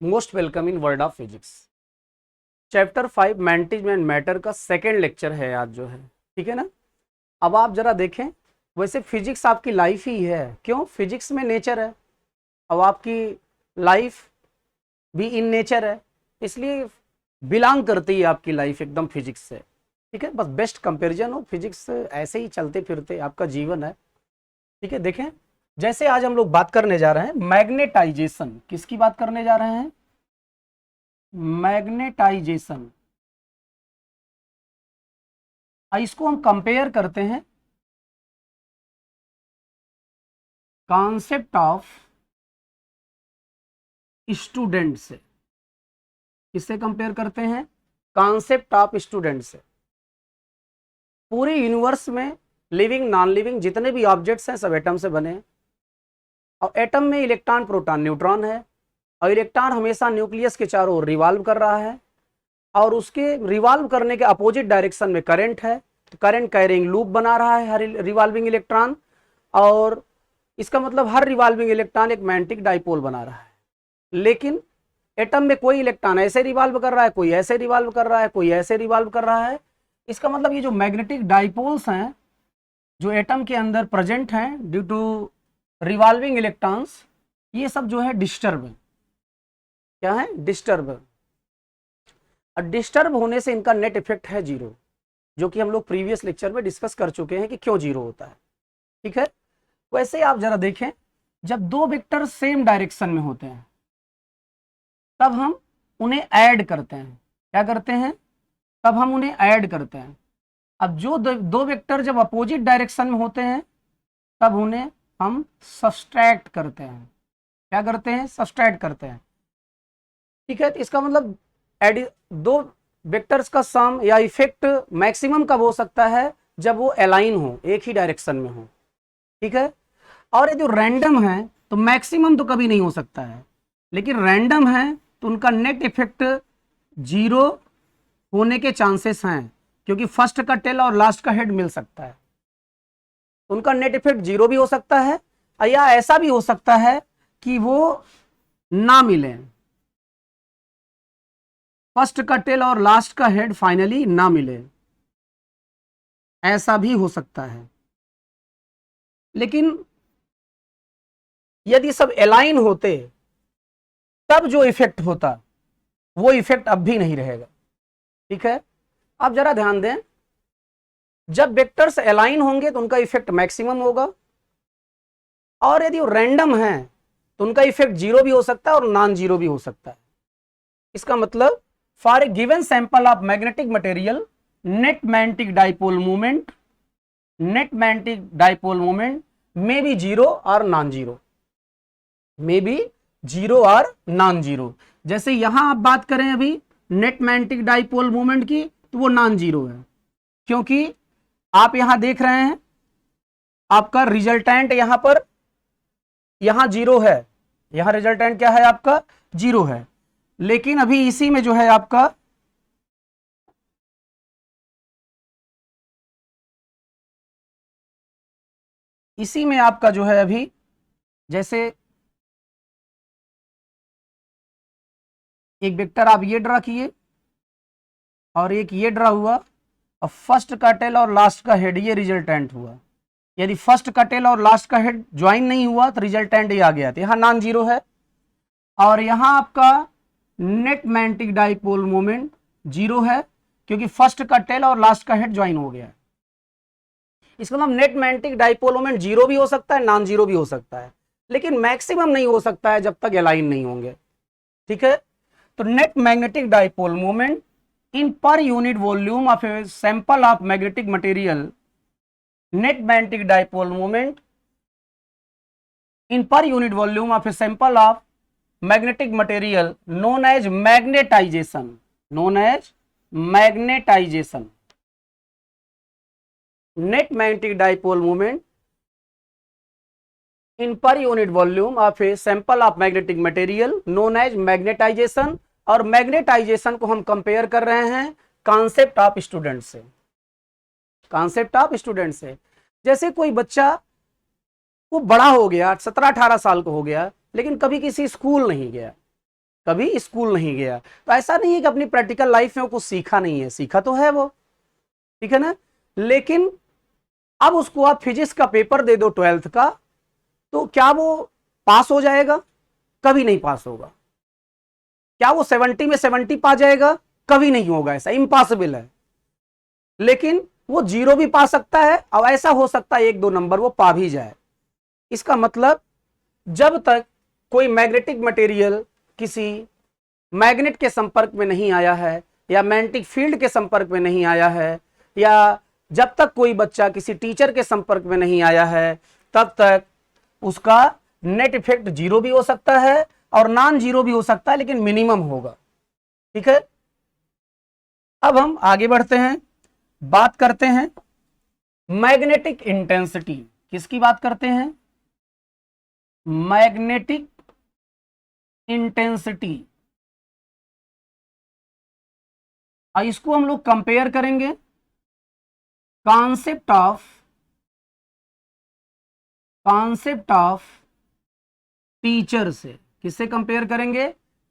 Most welcome in world of physics. Chapter 5 management matter का second lecture है आज जो है, ठीक है ना। अब आप जरा देखें, वैसे फिजिक्स आपकी लाइफ ही है, क्यों? फिजिक्स में नेचर है, अब आपकी लाइफ भी इन नेचर है, इसलिए बिलोंग करती है आपकी लाइफ एकदम फिजिक्स से, ठीक है। बस बेस्ट कंपैरिजन हो, फिजिक्स ऐसे ही चलते फिरते आपका जीवन है, ठीक है। देखें, जैसे आज हम लोग बात करने जा रहे हैं मैग्नेटाइजेशन, किसकी बात करने जा रहे हैं? मैग्नेटाइजेशन। इसको हम कंपेयर करते हैं कॉन्सेप्ट ऑफ स्टूडेंट से। किससे कंपेयर करते हैं? कॉन्सेप्ट ऑफ स्टूडेंट से। पूरे यूनिवर्स में लिविंग नॉन लिविंग जितने भी ऑब्जेक्ट्स हैं सब एटम से बने हैं, और एटम में इलेक्ट्रॉन प्रोटॉन न्यूट्रॉन है, और इलेक्ट्रॉन हमेशा न्यूक्लियस के चारों ओर रिवॉल्व कर रहा है, और उसके रिवॉल्व करने के अपोजिट डायरेक्शन में करंट है, तो करंट कैरिंग लूप बना रहा है हर रिवॉल्विंग इलेक्ट्रॉन, और इसका मतलब हर रिवॉल्विंग इलेक्ट्रॉन एक मैग्नेटिक डाइपोल बना रहा है। लेकिन एटम में कोई इलेक्ट्रॉन ऐसे रिवॉल्व कर रहा है, कोई ऐसे रिवॉल्व कर रहा है, कोई ऐसे रिवॉल्व कर रहा है। इसका मतलब ये जो मैग्नेटिक डाइपोल्स हैं जो एटम के अंदर प्रेजेंट हैं ड्यू टू रिवॉल्विंग इलेक्ट्रॉन्स, ये सब जो है डिस्टर्ब है। क्या है? डिस्टर्ब। और डिस्टर्ब होने से इनका नेट इफेक्ट है जीरो, जो कि हम लोग प्रीवियस लेक्चर में डिस्कस कर चुके हैं कि क्यों जीरो होता है, ठीक है। वैसे आप जरा देखें, जब दो वेक्टर सेम डायरेक्शन में होते हैं तब हम उन्हें ऐड करते हैं। क्या करते हैं? तब हम उन्हें ऐड करते हैं। अब जो दो वेक्टर जब अपोजिट डायरेक्शन में होते हैं तब उन्हें हम सब्सट्रैक्ट करते हैं। क्या करते हैं? सब्सट्रैक्ट करते हैं, ठीक है। तो इसका मतलब दो वेक्टर्स का सम या इफेक्ट मैक्सिमम कब हो सकता है? जब वो अलाइन हो, एक ही डायरेक्शन में हो, ठीक है। और ये जो रैंडम है तो मैक्सिमम तो कभी नहीं हो सकता है, लेकिन रैंडम है तो उनका नेट इफेक्ट जीरो होने के चांसेस हैं, क्योंकि फर्स्ट का टेल और लास्ट का हेड मिल सकता है। उनका नेट इफेक्ट जीरो भी हो सकता है, या ऐसा भी हो सकता है कि वो ना मिले, फर्स्ट का टेल और लास्ट का हेड फाइनली ना मिले, ऐसा भी हो सकता है। लेकिन यदि सब अलाइन होते तब जो इफेक्ट होता वो इफेक्ट अब भी नहीं रहेगा, ठीक है। अब जरा ध्यान दें, जब वेक्टर्स अलाइन होंगे तो उनका इफेक्ट मैक्सिमम होगा, और यदि वो रैंडम है तो उनका इफेक्ट जीरो भी हो सकता है और नॉन जीरो भी हो सकता है। इसका मतलब for a given sample of magnetic material, net magnetic dipole movement may be zero और non zero, may be zero और नॉन जीरो। जैसे यहां आप बात करें अभी नेट मैग्नेटिक डाइपोल मूवमेंट की, तो वो नॉन जीरो है, क्योंकि आप यहां देख रहे हैं आपका रिजल्टेंट यहां जीरो है, यहां रिजल्टेंट क्या है? आपका जीरो है। लेकिन अभी इसी में जो है आपका जो है अभी, जैसे एक वेक्टर आप ये ड्रा किए और एक ये ड्रा हुआ, और फर्स्ट का टेल और लास्ट का हेड ये रिजल्टेंट हुआ। यदि फर्स्ट का टेल और लास्ट का हेड ज्वाइन नहीं हुआ तो रिजल्टेंट ये आ गया, तो यहां नॉन जीरो है, और यहां आपका net magnetic dipole moment zero है, क्योंकि फर्स्ट का टेल और लास्ट का हेड ज्वाइन हो गया है। इसका मतलब net magnetic dipole moment zero भी हो सकता है, नॉन जीरो भी हो सकता है, लेकिन मैक्सिमम नहीं हो सकता है जब तक अलाइन नहीं होंगे, ठीक है। तो net magnetic dipole moment in per unit volume of a sample of magnetic material, net magnetic dipole moment in per unit volume of a sample of magnetic material known as magnetization, net magnetic dipole moment in per unit volume of a sample of magnetic material known as magnetization। और magnetisation को हम compare कर रहे हैं concept of student से, जैसे कोई बच्चा वो बड़ा हो गया, 17-18 साल का हो गया, लेकिन कभी किसी स्कूल नहीं गया, कभी स्कूल नहीं गया। तो ऐसा नहीं है कि अपनी प्रैक्टिकल लाइफ में वो कुछ सीखा नहीं है, सीखा तो है वो, ठीक है ना। लेकिन अब उसको आप फिजिक्स का पेपर दे दो 12th का, तो क्या वो पास हो जाएगा? कभी नहीं पास होगा। क्या वो 70 में 70 पा जाएगा? कभी नहीं होगा, ऐसा इम्पॉसिबल है। लेकिन वो 0 भी पा सकता है, और ऐसा हो सकता है 1-2 नंबर वो पा भी जाए। इसका मतलब जब तक कोई मैग्नेटिक मटेरियल किसी मैग्नेट के संपर्क में नहीं आया है, या मैग्नेटिक फील्ड के संपर्क में नहीं आया है, या जब तक कोई बच्चा किसी टीचर के संपर्क में नहीं आया है, तब तक उसका नेट इफेक्ट 0 भी हो सकता है और नॉन 0 भी हो सकता है, लेकिन मिनिमम होगा, ठीक है। अब हम आगे बढ़ते हैं, बात करते हैं मैग्नेटिक इंटेंसिटी। किसकी बात करते हैं? Magnetic intensity. और इसको हम लोग कंपेयर करेंगे कॉन्सेप्ट ऑफ टीचर से। किससे कंपेयर करेंगे?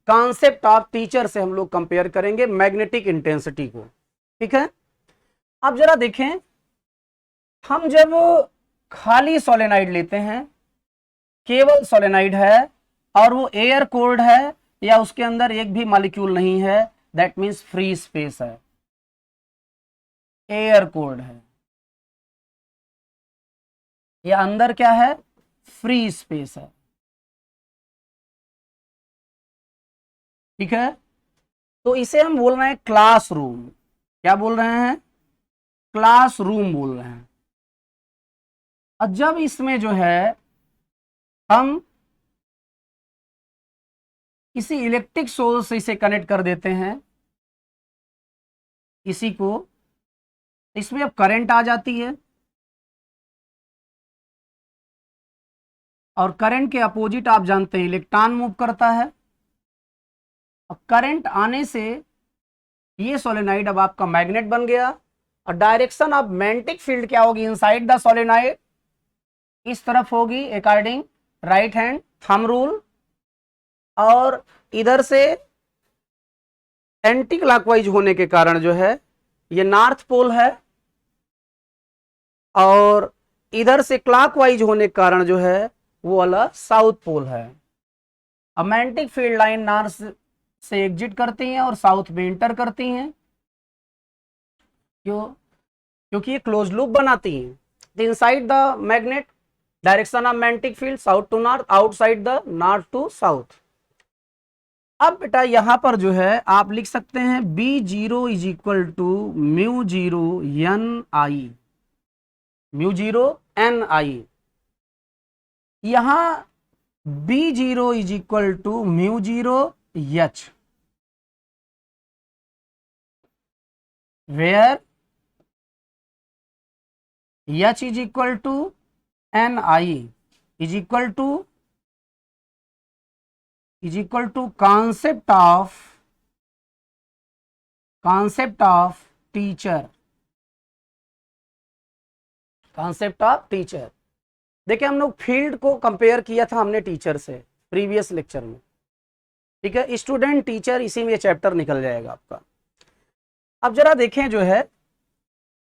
कॉन्सेप्ट ऑफ टीचर से हम लोग कंपेयर करेंगे मैग्नेटिक इंटेंसिटी को, ठीक है। अब जरा देखें, हम जब खाली सोलेनाइड लेते हैं, केवल सोलेनाइड है और वो एयर कोल्ड है, या उसके अंदर एक भी मॉलिक्यूल नहीं है, दैट मीन्स फ्री स्पेस है, एयर कोल्ड है, या अंदर क्या है? फ्री स्पेस है, ठीक है। तो इसे हम बोल रहे हैं क्लासरूम। क्या बोल रहे हैं? क्लासरूम बोल रहे हैं। और जब इसमें जो है हम किसी इलेक्ट्रिक सोर्स से इसे कनेक्ट कर देते हैं, इसी को, इसमें अब करंट आ जाती है, और करंट के अपोजिट आप जानते हैं इलेक्ट्रॉन मूव करता है। अब करंट आने से ये सोलेनाइड अब आपका मैग्नेट बन गया, और डायरेक्शन ऑफ मैग्नेटिक फील्ड क्या होगी? इनसाइड द सोलेनाइड इस तरफ होगी according right hand thumb rule, और इधर से एंटी क्लॉकवाइज होने के कारण जो है ये नॉर्थ पोल है, और इधर से क्लॉकवाइज होने के कारण जो है वो वाला साउथ पोल है। अब मैग्नेटिक फील्ड लाइन नॉर्थ से एग्जिट करती हैं और साउथ में इंटर करती हैं, क्यों? क्योंकि ये क्लोज लूप बनाती हैं। Inside the magnet direction of magnetic field south to north, outside the north to south. अब बेटा यहां पर जो है आप लिख सकते हैं B0 is equal to μ0 NI, μ0 NI। यहां B0 is equal to μ0 H, where H is equal to NI is equal to concept of teacher, concept of teacher। देखिए हम लोग फील्ड को कंपेयर किया था हमने टीचर से प्रीवियस लेक्चर में, ठीक है। स्टूडेंट टीचर, इसी में ये चैप्टर निकल जाएगा आपका। अब जरा देखें, जो है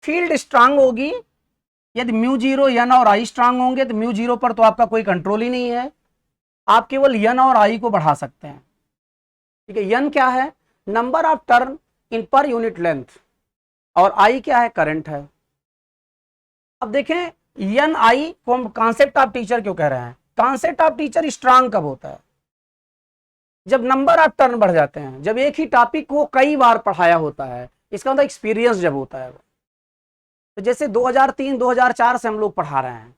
फील्ड स्ट्रांग होगी यदि μ0 N और I स्ट्रांग होंगे, तो μ0 पर तो आपका कोई कंट्रोल ही नहीं है, आप केवल N और I को बढ़ा सकते हैं, ठीक है। N क्या है? Number of turn in per unit length, और I क्या है? करंट है। अब देखें NI को हम कॉन्सेप्ट ऑफ टीचर क्यों कह रहे हैं? कॉन्सेप्ट ऑफ टीचर स्ट्रांग कब होता है? जब नंबर ऑफ टर्न बढ़ जाते हैं, जब एक ही टॉपिक को कई बार पढ़ाया होता है, इसका मतलब एक्सपीरियंस जब होता है। तो जैसे 2003-2004 से हम लोग पढ़ा रहे हैं,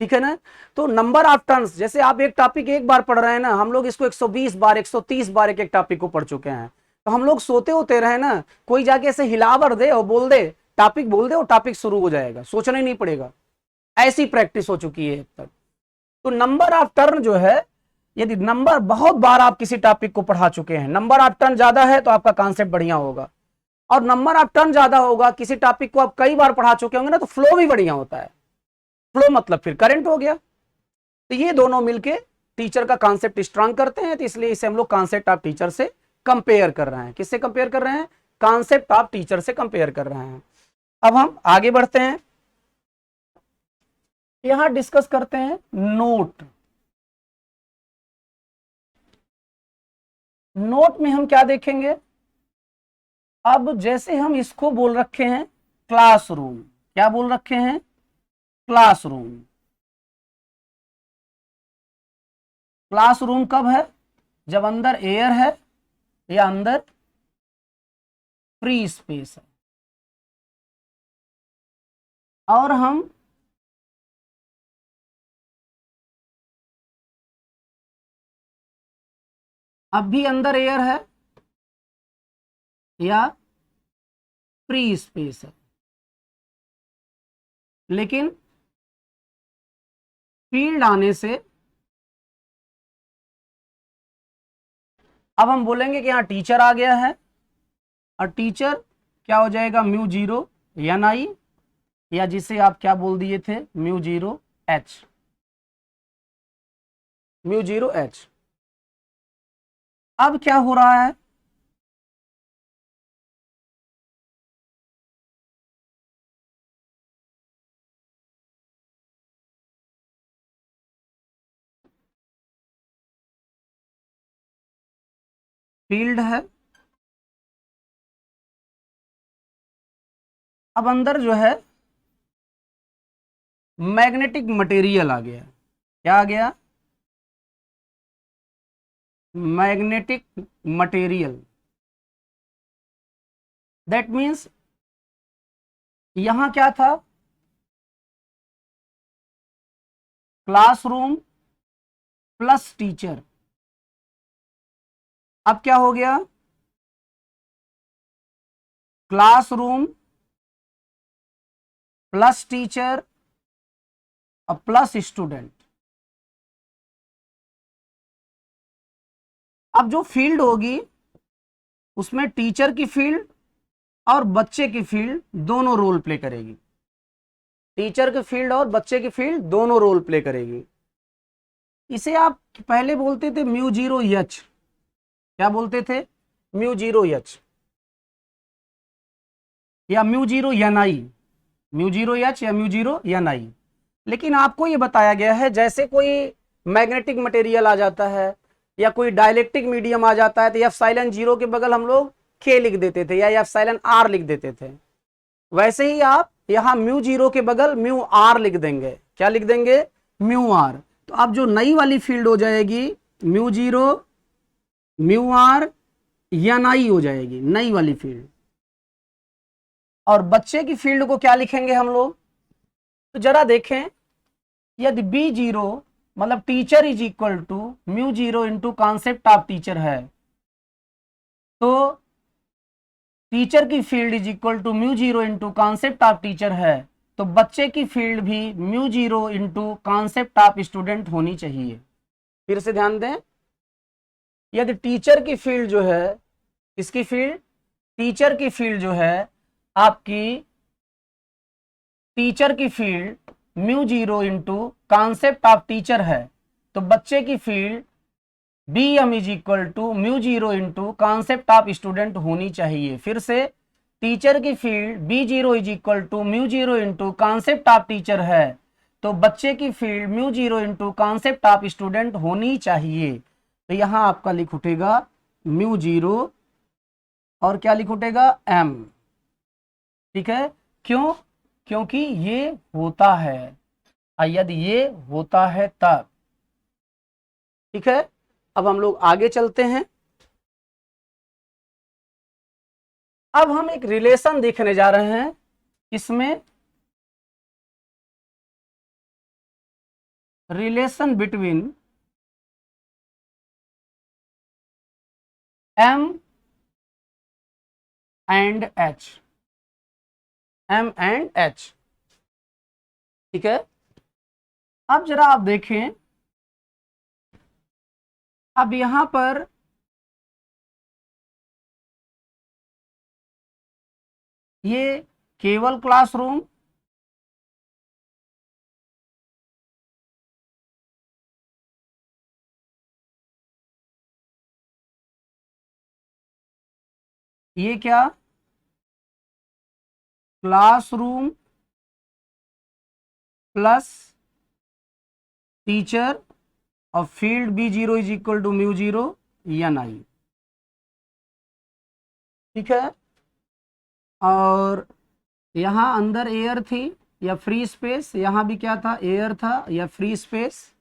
ठीक है ना। तो नंबर ऑफ टर्न्स, जैसे आप एक टॉपिक एक बार पढ़ रहे हैं ना, हम लोग इसको 120 बार 130 बार एक टॉपिक को पढ़ चुके हैं। तो हम लोग सोते होते रहे ना, कोई जाके ऐसे हिलावर दे और बोल दे टॉपिक, बोल दे और टॉपिक शुरू हो जाएगा, सोचना ही नहीं पड़ेगा, ऐसी प्रैक्टिस हो चुकी है अब तक। तो नंबर ऑफ टर्न जो है, यदि नंबर बहुत बार आप किसी टॉपिक को पढ़ा चुके हैं, नंबर ऑफ टर्न ज्यादा है तो आपका कॉन्सेप्ट बढ़िया होगा, और नंबर ऑफ टर्न ज्यादा होगा, किसी टॉपिक को आप कई बार पढ़ा चुके होंगे ना, तो फ्लो भी बढ़िया होता है। फ्लो मतलब फिर करंट हो गया। तो ये दोनों मिलके टीचर का कॉन्सेप्ट स्ट्रांग करते हैं, तो इसलिए इसे हम लोग कॉन्सेप्ट ऑफ टीचर से कंपेयर कर रहे हैं। किससे कंपेयर कर रहे हैं? कॉन्सेप्ट ऑफ टीचर से कंपेयर कर रहे हैं। अब हम आगे बढ़ते हैं, यहां डिस्कस करते हैं नोट। नोट में हम क्या देखेंगे? अब जैसे हम इसको बोल रखे हैं क्लासरूम, क्या बोल रखे हैं? क्लासरूम। क्लासरूम कब है? जब अंदर एयर है या अंदर फ्री स्पेस है। और हम अब भी अंदर एयर है या फ्री स्पेस है, लेकिन फील्ड आने से अब हम बोलेंगे कि यहां टीचर आ गया है, और टीचर क्या हो जाएगा? म्यू जीरो एन आई, या जिसे आप क्या बोल दिए थे? Mu zero H, mu zero H. अब क्या हो रहा है? फील्ड है, अब अंदर जो है मैग्नेटिक मटेरियल आ गया। क्या आ गया? Magnetic material. दैट मीन्स यहां क्या था? Classroom plus teacher. अब क्या हो गया? क्लासरूम प्लस टीचर और प्लस स्टूडेंट। अब जो फील्ड होगी उसमें टीचर की फील्ड और बच्चे की फील्ड दोनों रोल प्ले करेगी। टीचर की फील्ड और बच्चे की फील्ड दोनों रोल प्ले करेगी। इसे आप पहले बोलते थे म्यू जीरो एच। क्या बोलते थे? म्यू जीरो एच या म्यू जीरो एन आई, म्यू जीरो एच या म्यू जीरो एन आई। लेकिन आपको यह बताया गया है जैसे कोई मैग्नेटिक मटेरियल आ जाता है या कोई डाइलेक्ट्रिक मीडियम आ जाता है, तो एप्सिलॉन जीरो के बगल हम लोग के लिख देते थे या एप्सिलॉन आर लिख देते थे। वैसे ही आप यहां म्यू जीरो के बगल म्यू आर लिख देंगे। क्या लिख देंगे? Mu R. तो अब जो नई वाली फील्ड हो जाएगी mu zero mu R N I हो जाएगी, नई वाली फील्ड। और बच्चे की फील्ड को क्या लिखेंगे हम लोग? तो जरा देखें, यदि बी जीरो मतलब teacher is equal to mu zero into concept of teacher है, तो टीचर की field is equal to mu zero into concept of teacher है, तो बच्चे की फील्ड भी mu zero into concept of student होनी चाहिए। फिर से ध्यान दें, यदि टीचर की फील्ड जो है, इसकी फील्ड, टीचर की फील्ड जो है आपकी, टीचर की field mu zero into concept of teacher है, तो बच्चे की field B M is equal to mu zero into concept of student होनी चाहिए। फिर से, टीचर की field B zero is equal to mu zero into concept of teacher है, तो बच्चे की field mu zero into concept of student होनी चाहिए। तो यहां आपका लिख उठेगा म्यू जीरो और क्या लिख उठेगा? एम। ठीक है, क्यों? क्योंकि ये होता है, यदि ये होता है तब। ठीक है, अब हम लोग आगे चलते हैं। अब हम एक रिलेशन देखने जा रहे हैं, इसमें relation between M and H, M and H. ठीक है, अब जरा आप देखें, अब यहां पर ये केवल क्लासरूम, ये क्या, क्लासरूम प्लस टीचर और field B0 is equal to μ0 NI। ठीक है, और यहां अंदर एयर थी या फ्री स्पेस, यहां भी क्या था, एयर था या फ्री स्पेस।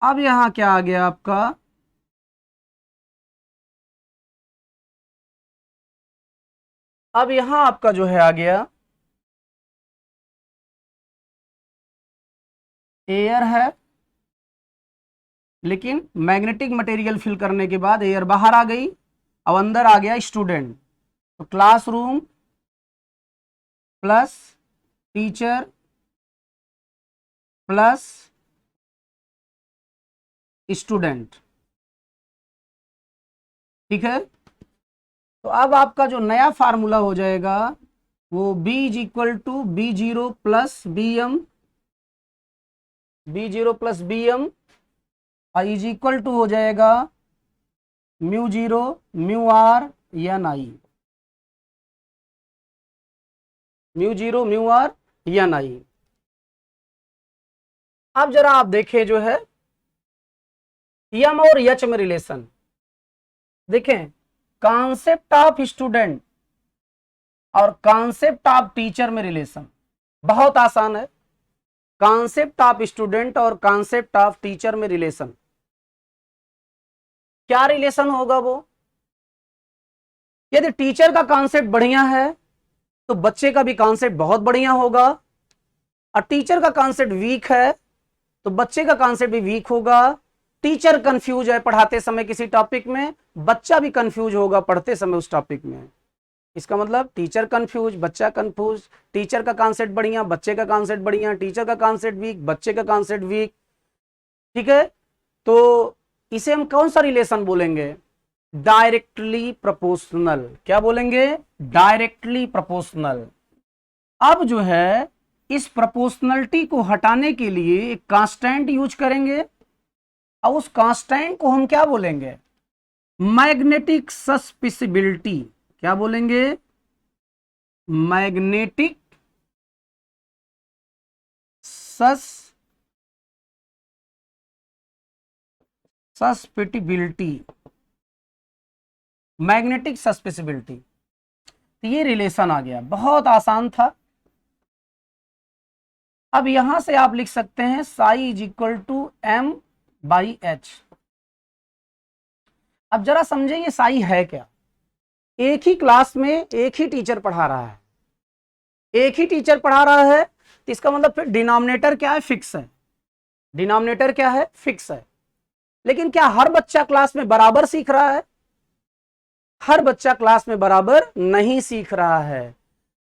अब यहां क्या आ गया आपका, अब यहां आपका जो है आ गया एयर है, लेकिन मैग्नेटिक मटेरियल फिल करने के बाद एयर बाहर आ गई, अब अंदर आ गया स्टूडेंट। तो classroom plus teacher plus student. ठीक है, तो अब आपका जो नया फार्मूला हो जाएगा वो B is equal to B0 plus BM is equal to हो जाएगा μ0 μr NI, μ0 μr NI। अब जरा आप देखें जो है M और H में रिलेशन देखें, कॉन्सेप्ट ऑफ स्टूडेंट और कॉन्सेप्ट ऑफ टीचर में रिलेशन बहुत आसान है। कॉन्सेप्ट ऑफ स्टूडेंट और कॉन्सेप्ट ऑफ टीचर में रिलेशन, क्या रिलेशन होगा वो, यदि टीचर का कॉन्सेप्ट बढ़िया है तो बच्चे का भी कॉन्सेप्ट बहुत बढ़िया होगा, और टीचर का कॉन्सेप्ट वीक है तो बच्चे का कॉन्सेप्ट भी वीक होगा। टीचर कंफ्यूज है पढ़ाते समय किसी टॉपिक में, बच्चा भी कंफ्यूज होगा पढ़ते समय उस टॉपिक में। इसका मतलब टीचर कंफ्यूज, बच्चा कंफ्यूज, टीचर का कॉन्सेप्ट बढ़िया, बच्चे का कॉन्सेप्ट बढ़िया, टीचर का कॉन्सेप्ट वीक, बच्चे का कॉन्सेप्ट वीक। ठीक है, तो इसे हम कौन सा रिलेशन बोलेंगे, डायरेक्टली प्रोपोर्शनल। क्या बोलेंगे, डायरेक्टली प्रोपोर्शनल। अब जो है इस प्रोपोर्शनलिटी को हटाने के लिए एक कांस्टेंट यूज करेंगे, और उस कांस्टेंट को हम क्या बोलेंगे, मैग्नेटिक सस्पिसिबिलिटी। क्या बोलेंगे, मैग्नेटिक सस्पिटिबिलिटी, मैग्नेटिक सस्पिसिबिलिटी। तो ये रिलेशन आ गया, बहुत आसान था। अब यहां से आप लिख सकते हैं Sai is equal to M/H। अब जरा समझे ये साई है क्या, एक ही क्लास में एक ही टीचर पढ़ा रहा है, एक ही टीचर पढ़ा रहा है, तो इसका मतलब फिर डिनोमिनेटर क्या है, फिक्स है। डिनोमिनेटर क्या है, फिक्स है। लेकिन क्या हर बच्चा क्लास में बराबर सीख रहा है, हर बच्चा क्लास में बराबर नहीं सीख रहा है।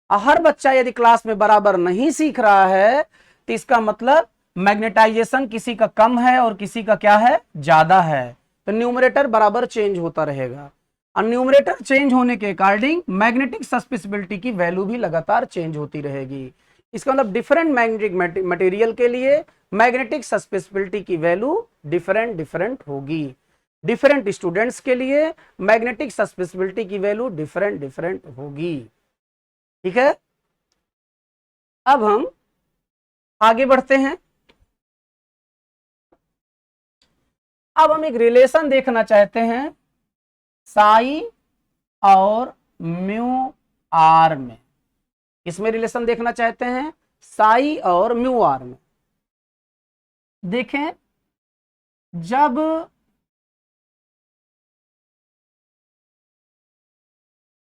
हर बच्चा यदि क्लास में बराबर नहीं सीख रहा है तो इसका मतलब मैग्नेटाइजेशन किसी का कम है और किसी का क्या है, ज्यादा है। तो न्यूमरेटर बराबर चेंज होता रहेगा, और न्यूमरेटर चेंज होने के अकॉर्डिंग मैग्नेटिक सस्पिसिबिलिटी की वैल्यू भी लगातार चेंज होती रहेगी। इसका मतलब डिफरेंट मैग्नेटिक मटेरियल के लिए मैग्नेटिक सस्पिसिबिलिटी की वैल्यू डिफरेंट डिफरेंट होगी। डिफरेंट स्टूडेंट्स के लिए मैग्नेटिक सस्पिसिबिलिटी की वैल्यू डिफरेंट डिफरेंट होगी। ठीक है, अब हम आगे बढ़ते हैं। अब हम एक रिलेशन देखना चाहते हैं साई और म्यू आर में। इसमें रिलेशन देखना चाहते हैं साई और म्यू आर में। देखें, जब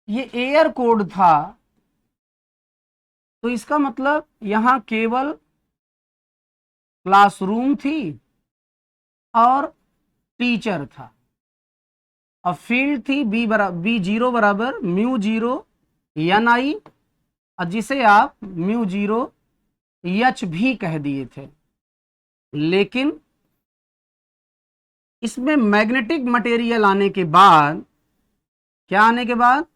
ये एयर कोड था तो इसका मतलब यहां केवल क्लासरूम थी और टीचर था, और फील्ड थी B0 बराबर μ0 NI, और जिसे आप μ0 H भी कह दिए थे। लेकिन इसमें मैग्नेटिक मटेरियल आने के बाद, क्या आने के बाद,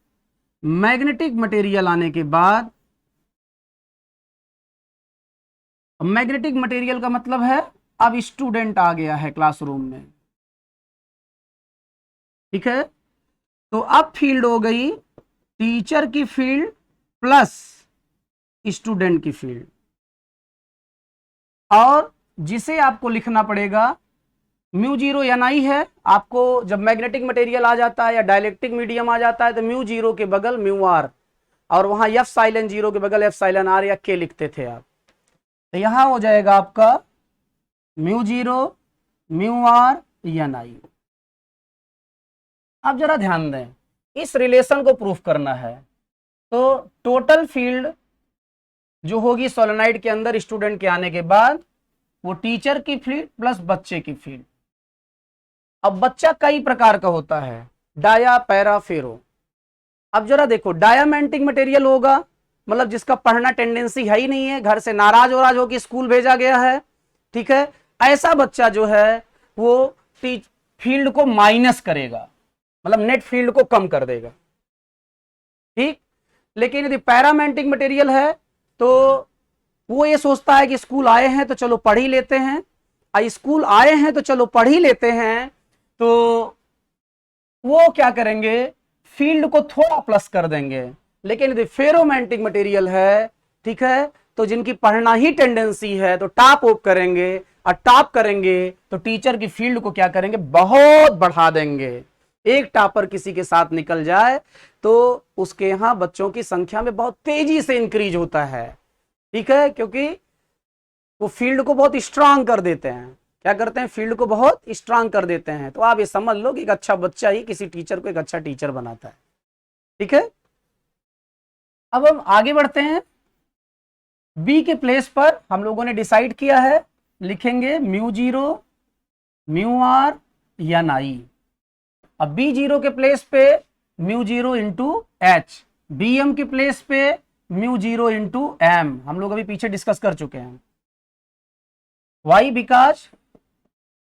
मैग्नेटिक मटेरियल आने के बाद, मैग्नेटिक मटेरियल का मतलब है अब स्टूडेंट आ गया है क्लासरूम में। ठीक है, तो अब फील्ड हो गई टीचर की फील्ड प्लस स्टूडेंट की फील्ड, और जिसे आपको लिखना पड़ेगा म्यू जीरो एन आई है। आपको जब मैग्नेटिक मटेरियल आ जाता है या डाइलेक्ट्रिक मीडियम आ जाता है तो म्यू जीरो के बगल म्यू आर, और वहां एफ साइलन जीरो के बगल एफ साइलन आर या के लिखते थे आप। तो यहां हो जाएगा आपका mu zero mu R N I. अब जरा ध्यान दें, इस रिलेशन को प्रूफ करना है। तो टोटल फील्ड जो होगी सोलेनोइड के अंदर स्टूडेंट के आने के बाद, वो टीचर की फील्ड प्लस बच्चे की फील्ड। अब बच्चा कई प्रकार का होता है, डाया पैरा फेरो। अब जरा देखो, डायामेंटिक मटेरियल होगा, मतलब जिसका पढ़ना टेंडेंसी है ही नहीं है, घर से नाराज वराज होकर स्कूल भेजा गया है, ठीक है, ऐसा बच्चा जो है वो फील्ड को माइनस करेगा, मतलब नेट फील्ड को कम कर देगा, ठीक। लेकिन यदि पैरामेंटिक मटेरियल है तो वो ये सोचता है कि स्कूल आए हैं तो चलो पढ़ ही लेते हैं, स्कूल आए हैं तो चलो पढ़ ही लेते हैं, तो वो क्या करेंगे, फील्ड को थोड़ा प्लस कर देंगे। लेकिन यदि फेरोमैग्नेटिक मटेरियल है, ठीक है, तो जिनकी पढ़ना ही टेंडेंसी है तो टॉप ऑफ करेंगे, और टॉप करेंगे तो टीचर की फील्ड को क्या करेंगे, बहुत बढ़ा देंगे। एक टॉपर किसी के साथ निकल जाए तो उसके यहां बच्चों की संख्या में बहुत तेजी से इंक्रीज होता है, ठीक है, क्योंकि वो फील्ड को बहुत स्ट्रांग कर देते हैं। क्या करते हैं, फील्ड को बहुत स्ट्रांग कर देते हैं। तो आप ये समझ लो कि एक अच्छा बच्चा ही किसी टीचर को एक अच्छा टीचर बनाता है, ठीक है। अब हम आगे बढ़ते हैं। बी के प्लेस पर हम लोगों ने डिसाइड किया है, लिखेंगे mu zero mu R N I. अब बी जीरो के प्लेस पे mu zero into H, B M के प्लेस पे म्यू जीरो इंटू एम, हम लोग अभी पीछे डिस्कस कर चुके हैं। Why because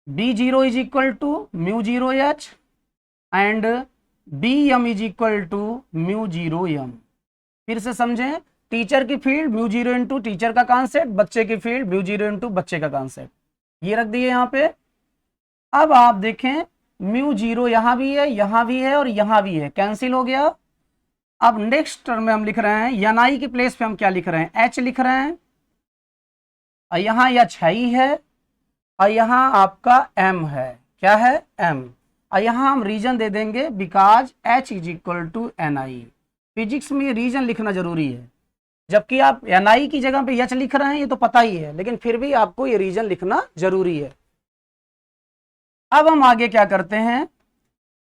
B zero is equal to mu zero H and B M is equal to mu zero M. फिर से समझें, टीचर की field mu zero into teacher का कॉन्सेप्ट, बच्चे की फील्ड म्यू जीरो इंटू बच्चे का कॉन्सेप्ट, ये रख दिए यहां पे। अब आप देखें, म्यू जीरो यहां भी है, यहां भी है और यहां भी है, कैंसिल हो गया। अब नेक्स्ट टर्म में हम लिख रहे हैं, एन आई के प्लेस पे हम क्या लिख रहे हैं, एच लिख रहे हैं, और यहां एच है, और यहां आपका एम है, क्या है, एम, और यहां हम रीजन दे देंगे because H is equal to N I. Physics में रीजन लिखना जरूरी है, जबकि आप एन आई की जगह पे एच लिख रहे हैं, ये तो पता ही है, लेकिन फिर भी आपको ये रीजन लिखना जरूरी है। अब हम आगे क्या करते हैं,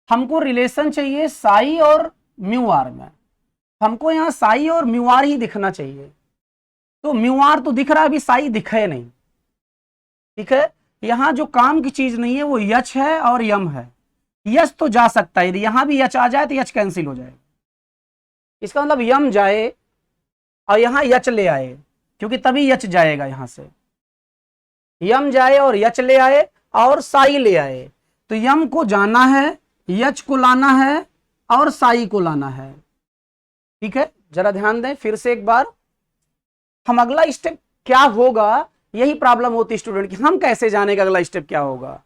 हमको रिलेशन चाहिए साई और म्यू आर में, हमको यहाँ साई और म्यू आर ही दिखना चाहिए। तो म्यू आर तो दिख रहा है, अभी साई दिखे नहीं, ठीक है। यहां जो काम की चीज नहीं है वो यच है और यम है। यच तो जा सकता है, यदि यहां भी यच आ जाए तो यच कैंसिल हो जाएगा, इसका मतलब यम जाए और यहां यच ले आए, क्योंकि तभी यच जाएगा, यहां से यम जाए और यच ले आए और साई ले आए। तो यम को जाना है, यच को लाना है और साई को लाना है, ठीक है। जरा ध्यान दें फिर से एक बार, हम अगला स्टेप क्या होगा, यही प्रॉब्लम होती है स्टूडेंट की, हम कैसे जाने का अगला स्टेप क्या होगा,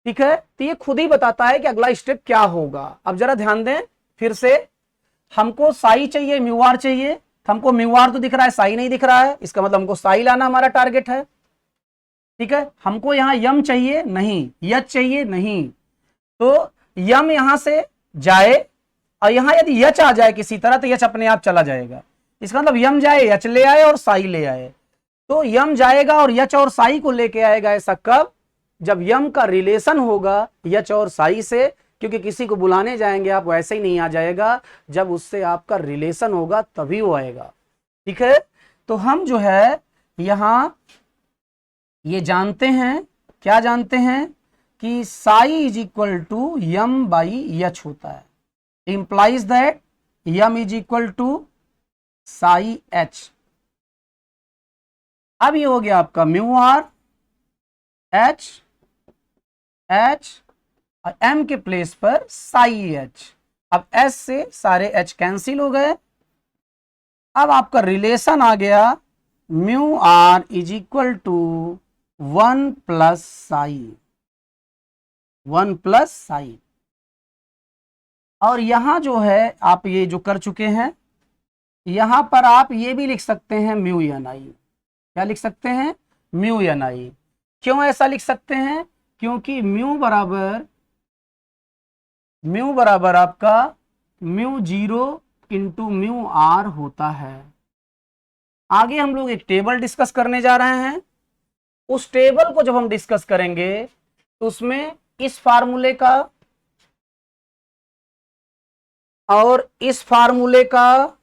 ठीक है। तो ये खुद ही बताता है कि अगला स्टेप क्या होगा। अब जरा ध्यान दें फिर से, हमको साई चाहिए म्यू आर चाहिए, हमको म्यू आर तो दिख रहा है, साई नहीं दिख रहा है, इसका मतलब हमको साई लाना हमारा टारगेट है, ठीक है। हमको यहां यम चाहिए नहीं, यच चाहिए नहीं, तो यम यहां से जाए, और यहां यदि यच आ जाए किसी तरह तो यच अपने आप चला जाएगा, इसका मतलब यम जाए यच ले आए और साई ले आए। तो यम जाएगा और यच और साई को लेके आएगा, ऐसा कब, जब यम का रिलेशन होगा यच और साई से, क्योंकि किसी को बुलाने जाएंगे आप वैसे ही नहीं आ जाएगा, जब उससे आपका रिलेशन होगा तभी वो आएगा, ठीक है। तो हम जो है यहां ये जानते हैं, क्या जानते हैं कि psi is equal to M by H होता है, implies that M is equal to psi H. अब ये हो गया आपका म्यू आर एच एच और एम के प्लेस पर साई एच। अब एस से सारे एच कैंसिल हो गए। अब आपका रिलेशन आ गया mu R is equal to 1 plus psi, 1 plus psi. और यहां जो है आप ये जो कर चुके हैं, यहां पर आप ये भी लिख सकते हैं म्यू एन आई। क्या लिख सकते हैं? Mu N I. क्यों ऐसा लिख सकते हैं? क्योंकि म्यू बराबर आपका mu zero into mu R होता है। आगे हम लोग एक टेबल डिस्कस करने जा रहे हैं। उस टेबल को जब हम डिस्कस करेंगे तो उसमें इस फार्मूले का और इस फार्मूले का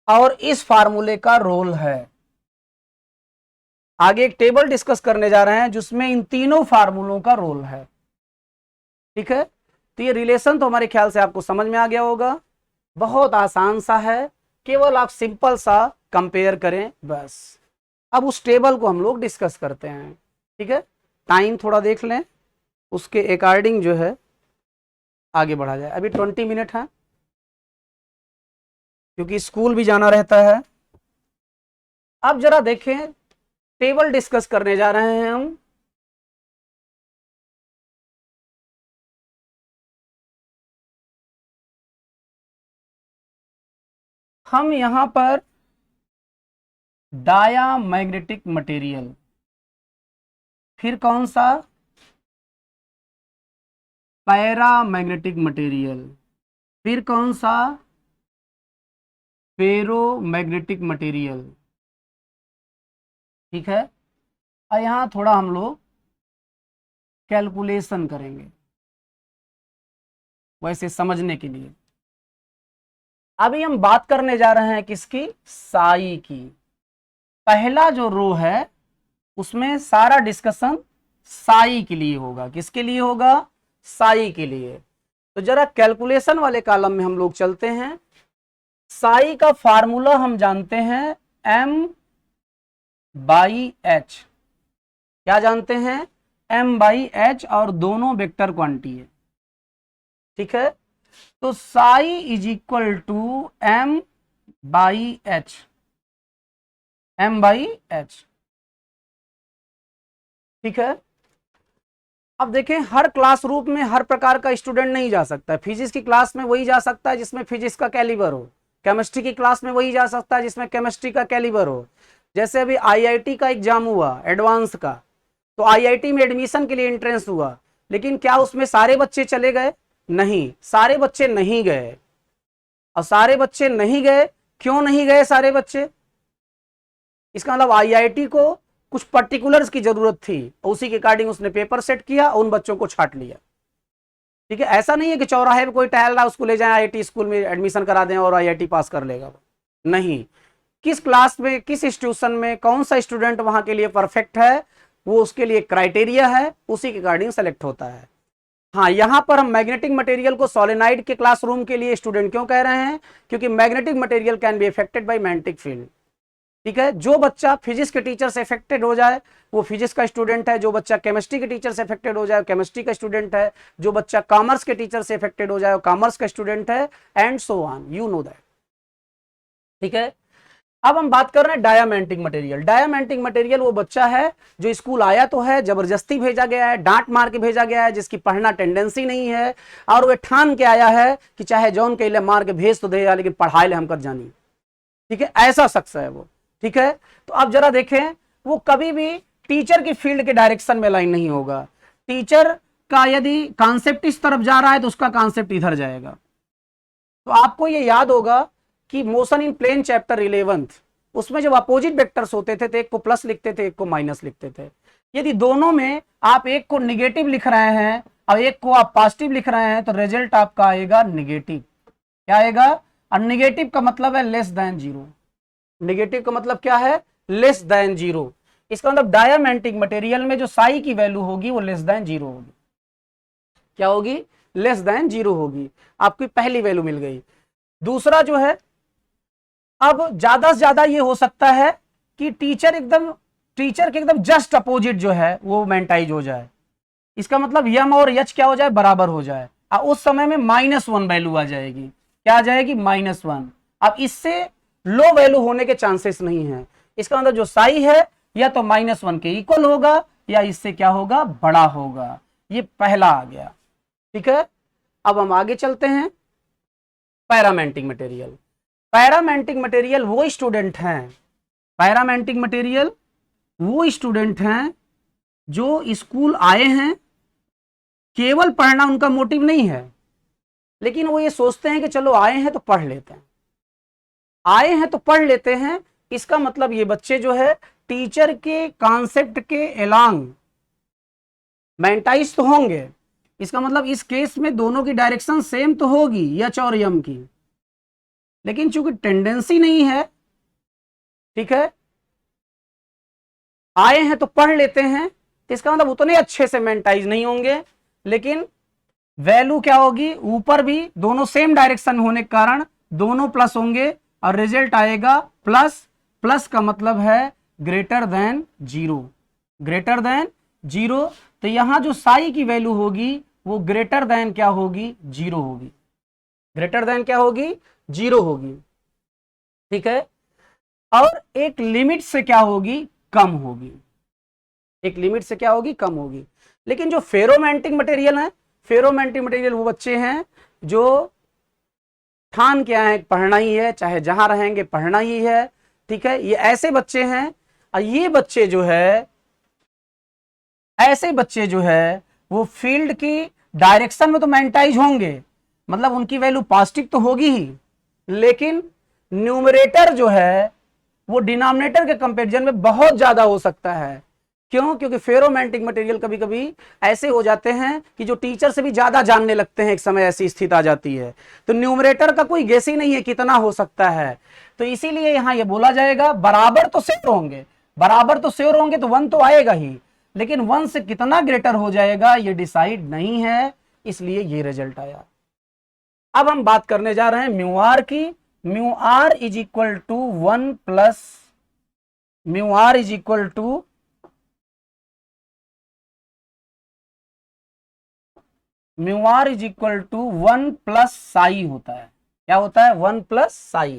और इस फार्मूले का रोल है। आगे एक टेबल डिस्कस करने जा रहे हैं जिसमें इन तीनों फार्मूलों का रोल है। ठीक है, तो ये रिलेशन तो हमारे ख्याल से आपको समझ में आ गया होगा। बहुत आसान सा है, केवल आप सिंपल सा कंपेयर करें बस। अब उस टेबल को हम लोग डिस्कस करते हैं। ठीक है, टाइम थोड़ा देख लें, उसके अकॉर्डिंग जो है आगे बढ़ा जाए। अभी 20 मिनट है क्योंकि स्कूल भी जाना रहता है। अब जरा देखें, टेबल डिस्कस करने जा रहे हैं हम यहां पर डायामैग्नेटिक मटेरियल, फिर कौन सा? पैरामैग्नेटिक मटेरियल, फिर कौन सा? Ferromagnetic material. ठीक है, और यहां थोड़ा हम लोग कैलकुलेशन करेंगे वैसे समझने के लिए। अभी हम बात करने जा रहे हैं किसकी? साई की। पहला जो रो है उसमें सारा डिस्कशन साई के लिए होगा। किसके लिए होगा? साई के लिए। तो जरा कैलकुलेशन वाले कॉलम में हम लोग चलते हैं। साई का फार्मूला हम जानते हैं m बाई एच। क्या जानते हैं? m बाई एच, और दोनों वेक्टर क्वांटिटी है। ठीक है, तो psi is equal to m by H, m by H. ठीक है, अब देखें, हर क्लासरूम में हर प्रकार का स्टूडेंट नहीं जा सकता है। फिजिक्स की क्लास में वही जा सकता है जिसमें फिजिक्स का कैलिबर हो, केमिस्ट्री की क्लास में वही जा सकता है जिसमें केमिस्ट्री का कैलिबर हो। जैसे अभी आईआईटी का एग्जाम हुआ एडवांस का, तो आईआईटी में एडमिशन के लिए एंट्रेंस हुआ, लेकिन क्या उसमें सारे बच्चे चले गए? नहीं, सारे बच्चे नहीं गए। और सारे बच्चे नहीं गए, क्यों नहीं गए सारे बच्चे? इसका मतलब आईआईटी को कुछ पर्टिकुलर्स की जरूरत थी, उसी के अकॉर्डिंग उसने पेपर सेट किया, उन बच्चों को छाट लिया। ठीक है, ऐसा नहीं है कि चौराहे पे कोई टहल रहा उसको ले जाए आईआईटी स्कूल में एडमिशन करा दें और आईआईटी पास कर लेगा। नहीं, किस क्लास में, किस इंस्टीट्यूशन में कौन सा स्टूडेंट वहां के लिए परफेक्ट है, वो उसके लिए क्राइटेरिया है, उसी के अकॉर्डिंग सेलेक्ट होता है। हाँ, यहां पर हम मैग्नेटिक मटेरियल को सोलेनॉइड के क्लासरूम के लिए स्टूडेंट क्यों कह रहे हैं? क्योंकि magnetic material can be affected by magnetic field. ठीक है, जो बच्चा फिजिक्स के टीचर से अफेक्टेड हो जाए वो फिजिक्स का स्टूडेंट है, जो बच्चा केमिस्ट्री के टीचर से अफेक्टेड हो जाए केमिस्ट्री का स्टूडेंट है, जो बच्चा कॉमर्स के टीचर से अफेक्टेड हो जाए वो कॉमर्स का स्टूडेंट है, and so on, you know that. ठीक है, अब हम बात कर रहे हैं डायामैग्नेटिक मटेरियल। डायामैग्नेटिक मटेरियल वो बच्चा है जो स्कूल आया तो है, जबरदस्ती भेजा गया है, डांट मार के भेजा गया है, जिसकी पढ़ना टेंडेंसी नहीं है, और वो ठान के आया है कि चाहे जौन के लिए मार के भेज तो दे, लेकिन पढ़ाई ले हम कर जानी। ठीक है, ऐसा शख्स है वो। ठीक है, तो अब जरा देखें, वो कभी भी टीचर की फील्ड के डायरेक्शन में लाइन नहीं होगा। टीचर का यदि कॉन्सेप्ट इस तरफ जा रहा है तो उसका कॉन्सेप्ट इधर जाएगा। तो आपको ये याद होगा कि मोशन इन प्लेन चैप्टर 11 उसमें जब अपोजिट वेक्टर्स होते थे तो एक को प्लस लिखते थे, एक को माइनस लिखते थे। यदि दोनों में आप एक को निगेटिव लिख रहे हैं और एक को आप पॉजिटिव लिख रहे हैं तो रिजल्ट आपका आएगा निगेटिव। क्या आएगा? और निगेटिव का मतलब है लेस देन जीरो। नेगेटिव का मतलब क्या है? Less than zero. इसका मतलब डायामैग्नेटिक मटेरियल में जो साई की वैल्यू होगी वो लेस देन जीरो होगी। क्या होगी? लेस देन जीरो होगी। आपकी पहली वैल्यू मिल गई। दूसरा जो है, अब ज्यादा से ज्यादा ये हो सकता है कि टीचर के एकदम जस्ट अपोजिट जो है वो मैग्नेटाइज हो जाए। इसका मतलब यम और एच क्या हो जाए? बराबर हो जाए, और उस समय में -1 वैल्यू आ जाएगी। क्या आ जाएगी? -1। अब इससे लो वैल्यू होने के चांसेस नहीं है। इसका मतलब जो साई है या तो -1 के इक्वल होगा या इससे क्या होगा? बड़ा होगा। ये पहला आ गया। ठीक है, अब हम आगे चलते हैं। पैरामेंटिक मटेरियल, पैरामेंटिक मटेरियल वो स्टूडेंट हैं, पैरामेंटिक मटेरियल वो स्टूडेंट हैं जो स्कूल आए हैं, केवल पढ़ना उनका मोटिव नहीं है, लेकिन वो ये सोचते हैं कि चलो आए हैं तो पढ़ लेते हैं, आए हैं तो पढ़ लेते हैं। इसका मतलब ये बच्चे जो है टीचर के कॉन्सेप्ट के एलांग मेंटाइज तो होंगे। इसका मतलब इस केस में दोनों की डायरेक्शन सेम तो होगी, यच और यम की, लेकिन चूंकि टेंडेंसी नहीं है, ठीक है, आए हैं तो पढ़ लेते हैं, तो इसका मतलब उतने अच्छे से मेंटाइज नहीं होंगे, लेकिन वैल्यू क्या होगी, ऊपर भी दोनों सेम डायरेक्शन होने के कारण दोनों प्लस होंगे और रिजल्ट आएगा प्लस। प्लस का मतलब है greater than zero, greater than zero. तो यहां जो साई की वैल्यू होगी वो ग्रेटर देन क्या होगी, जीरो होगी, ग्रेटर देन क्या होगी, जीरो होगी, ठीक है। और एक लिमिट से क्या होगी, कम होगी, एक लिमिट से क्या होगी, कम होगी। लेकिन जो फेरोमैग्नेटिक मटेरियल है, फेरोमैग्नेटिक मटेरियल वो बच्चे हैं जो ठान क्या है, पढ़ना ही है, चाहे जहां रहेंगे पढ़ना ही है, ठीक है। ये ऐसे बच्चे हैं, और ये बच्चे जो है, ऐसे बच्चे जो है वो फील्ड की डायरेक्शन में तो मैग्नेटाइज होंगे, मतलब उनकी वैल्यू पॉजिटिव तो होगी ही, लेकिन न्यूमरेटर जो है वो डिनोमिनेटर के कंपैरिजन में बहुत ज्यादा हो सकता है। क्यों? क्योंकि फेरोमैग्नेटिक मटेरियल कभी कभी ऐसे हो जाते हैं कि जो टीचर से भी ज्यादा जानने लगते हैं, एक समय ऐसी स्थिति आ जाती है, तो न्यूमरेटर का कोई गेस ही नहीं है कितना हो सकता है। तो इसीलिए यहां ये बोला जाएगा बराबर तो श्योर होंगे, बराबर तो श्योर होंगे तो 1 तो आएगा ही, लेकिन 1 से कितना ग्रेटर हो जाएगा ये डिसाइड नहीं है, इसलिए ये रिजल्ट आया। अब हम बात करने जा रहे हैं म्यू आर की। Mu R is equal to 1 plus, mu R is equal to mu R is equal to 1 plus psi होता है। क्या होता है? 1 प्लस साई।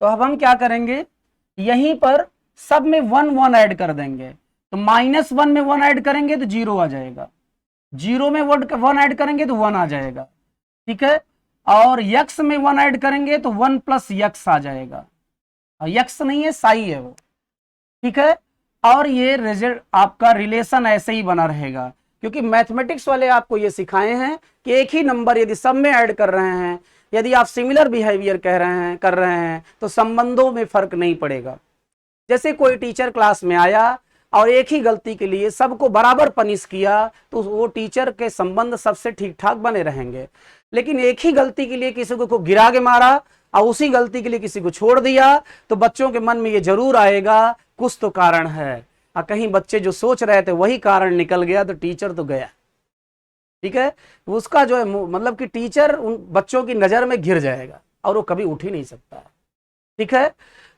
तो अब हम क्या करेंगे, यहीं पर सब में 1 1 ऐड कर देंगे, तो -1 में 1 ऐड करेंगे तो 0 आ जाएगा, 0 में 1 ऐड करेंगे तो 1 आ जाएगा, ठीक है। और यक्स में 1 ऐड करेंगे तो 1 प्लस यक्स आ जाएगा, और यक्स नहीं है, साई है वो, ठीक है। और ये रिजल्ट आपका रिलेशन ऐसे ही बना रहेगा, क्योंकि मैथमेटिक्स वाले आपको ये सिखाए हैं कि एक ही नंबर यदि सब में ऐड कर रहे हैं, यदि आप सिमिलर बिहेवियर कर रहे हैं तो संबंधों में फर्क नहीं पड़ेगा। जैसे कोई टीचर क्लास में आया और एक ही गलती के लिए सबको बराबर पनिश किया, तो वो टीचर के संबंध सबसे ठीक ठाक बने रहेंगे। लेकिन एक ही गलती के लिए किसी को गिरा के मारा और उसी गलती के लिए किसी को छोड़ दिया, तो बच्चों के मन में ये जरूर आएगा कुछ तो कारण है, और कहीं बच्चे जो सोच रहे थे वही कारण निकल गया तो टीचर तो गया, ठीक है। उसका जो है मतलब कि टीचर उन बच्चों की नजर में घिर जाएगा और वो कभी उठ ही नहीं सकता है, ठीक है।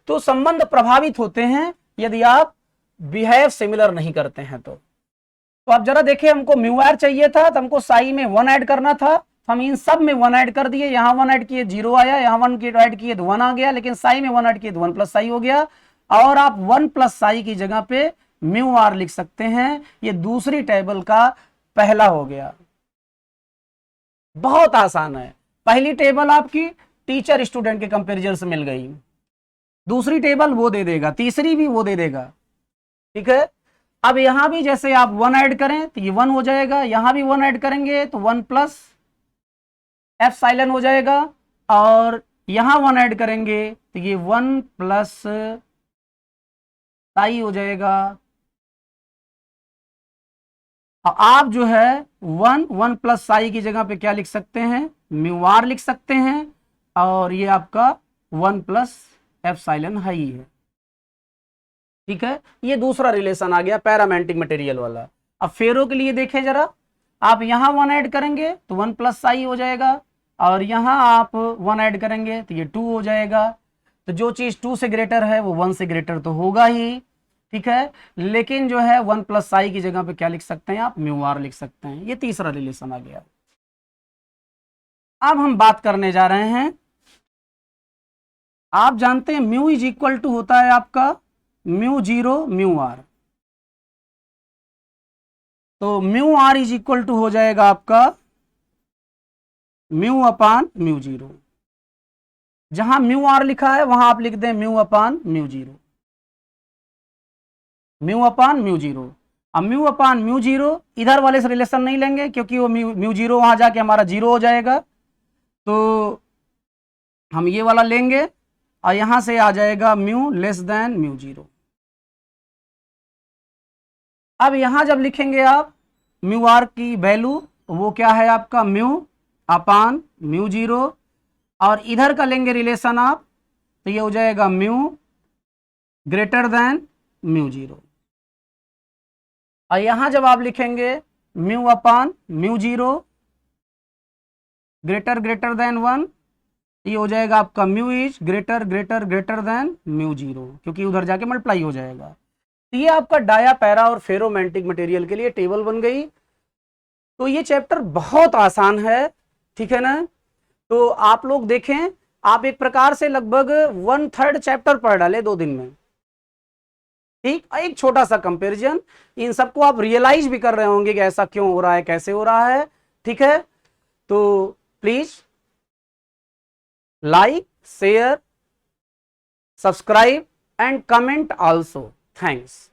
तो संबंध प्रभावित होते हैं यदि आप बिहेव सिमिलर नहीं करते हैं। तो आप जरा देखिए, हमको म्यू आर चाहिए था तो हमको साई में 1 ऐड करना था, हम इन सब में 1 ऐड कर दिए, यहाँ 1 ऐड किए 0 आया, यहाँ 1 ऐड किए तो 1 आ गया, लेकिन साई में 1 ऐड किए तो 1 प्लस साई हो गया। और आप 1 प्लस साई की जगह पे म्यू आर लिख सकते हैं। ये दूसरी टेबल का पहला हो गया, बहुत आसान है। पहली टेबल आपकी टीचर स्टूडेंट के कंपैरिजन से मिल गई, दूसरी टेबल वो दे देगा, तीसरी भी वो दे देगा, ठीक है। अब यहां भी जैसे आप 1 ऐड करें तो ये 1 हो जाएगा, यहां भी 1 ऐड करेंगे तो 1 प्लस एफ साइलन हो जाएगा, और यहां 1 ऐड करेंगे तो ये 1 प्लस साई हो जाएगा। आप जो है 1 प्लस साई की जगह पे क्या लिख सकते हैं, म्यू आर लिख सकते हैं, और ये आपका 1 प्लस एफ साइलन हाई है, ठीक है। ये दूसरा रिलेशन आ गया पैरामेंटिक मटेरियल वाला। अब फेरो के लिए देखें जरा, आप यहां 1 ऐड करेंगे तो 1 प्लस साई हो जाएगा, और यहां आप 1 ऐड करेंगे तो ये 2 हो जाएगा। तो जो चीज 2 से ग्रेटर है वो 1 से ग्रेटर तो होगा ही, ठीक है। लेकिन जो है 1 प्लस साई की जगह पे क्या लिख सकते हैं आप, म्यू आर लिख सकते हैं। ये तीसरा रिलेशन आ गया। अब हम बात करने जा रहे हैं, आप जानते हैं म्यू इज इक्वल टू होता है आपका म्यू 0 म्यू आर, तो mu R is equal to हो जाएगा आपका म्यू अपान म्यू जीरो। जहां म्यू आर लिखा है वहां आप लिख दें mu upon mu zero, mu upon mu zero. अब म्यू अपान म्यू जीरो, इधर वाले से रिलेशन नहीं लेंगे क्योंकि वो म्यू जीरो वहां जाके हमारा जीरो हो जाएगा, तो हम ये वाला लेंगे और यहां से आ जाएगा mu less than mu zero. अब यहां जब लिखेंगे आप म्यू आर की वैल्यू, वो क्या है आपका म्यू अपान म्यू जीरो, और इधर का लेंगे रिलेशन आप, तो ये हो जाएगा mu greater than mu zero. और यहां जब आप लिखेंगे mu upon mu zero greater greater than one, ये हो जाएगा आपका mu is greater greater greater than mu zero, क्योंकि उधर जाके मल्टीप्लाई हो जाएगा। तो ये आपका डाया, पैरा और फेरोमैग्नेटिक मटेरियल के लिए टेबल बन गई। तो ये चैप्टर बहुत आसान है, ठीक है ना। तो आप लोग देखें, आप एक प्रकार से लगभग 1/3 चैप्टर पढ़ डाले 2 दिन में, ठीक। एक छोटा सा कंपैरिजन, इन सबको आप रियलाइज भी कर रहे होंगे कि ऐसा क्यों हो रहा है, कैसे हो रहा है, ठीक है। तो please like, share, subscribe and comment also. Thanks.